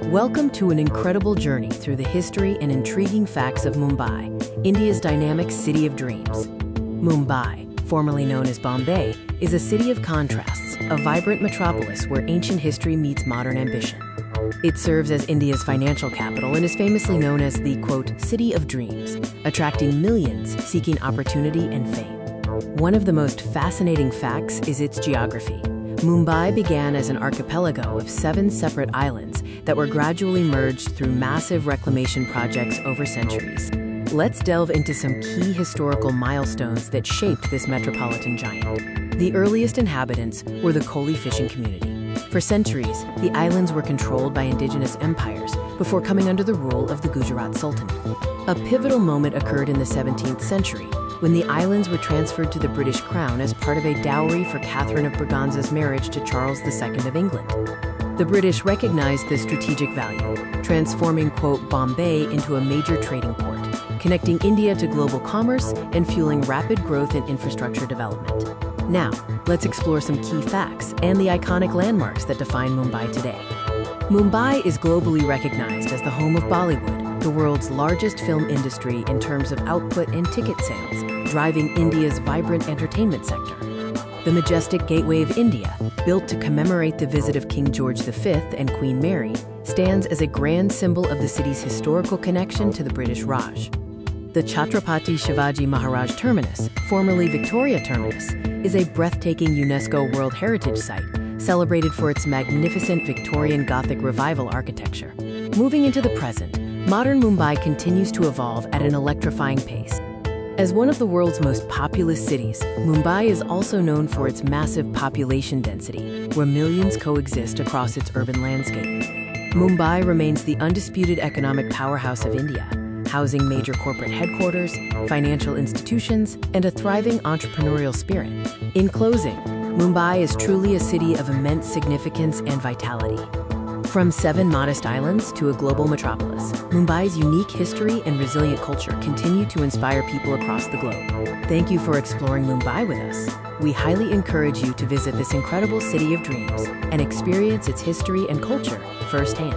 Welcome to an incredible journey through the history and intriguing facts of Mumbai, India's dynamic city of dreams. Mumbai, formerly known as Bombay, is a city of contrasts, a vibrant metropolis where ancient history meets modern ambition. It serves as India's financial capital and is famously known as the, quote, city of dreams, attracting millions seeking opportunity and fame. One of the most fascinating facts is its geography. Mumbai began as an archipelago of 7 separate islands that were gradually merged through massive reclamation projects over centuries. Let's delve into some key historical milestones that shaped this metropolitan giant. The earliest inhabitants were the Koli fishing community. For centuries, the islands were controlled by indigenous empires before coming under the rule of the Gujarat Sultanate. A pivotal moment occurred in the 17th century, when the islands were transferred to the British Crown as part of a dowry for Catherine of Braganza's marriage to Charles II of England. The British recognized this strategic value, transforming, quote, Bombay into a major trading port, connecting India to global commerce and fueling rapid growth in infrastructure development. Now, let's explore some key facts and the iconic landmarks that define Mumbai today. Mumbai is globally recognized as the home of Bollywood, the world's largest film industry in terms of output and ticket sales, driving India's vibrant entertainment sector. The majestic Gateway of India, built to commemorate the visit of King George V and Queen Mary, stands as a grand symbol of the city's historical connection to the British Raj. The Chhatrapati Shivaji Maharaj Terminus, formerly Victoria Terminus, is a breathtaking UNESCO World Heritage Site, celebrated for its magnificent Victorian Gothic Revival architecture. Moving into the present, modern Mumbai continues to evolve at an electrifying pace. As one of the world's most populous cities, Mumbai is also known for its massive population density, where millions coexist across its urban landscape. Mumbai remains the undisputed economic powerhouse of India, housing major corporate headquarters, financial institutions, and a thriving entrepreneurial spirit. In closing, Mumbai is truly a city of immense significance and vitality. From 7 modest islands to a global metropolis, Mumbai's unique history and resilient culture continue to inspire people across the globe. Thank you for exploring Mumbai with us. We highly encourage you to visit this incredible city of dreams and experience its history and culture firsthand.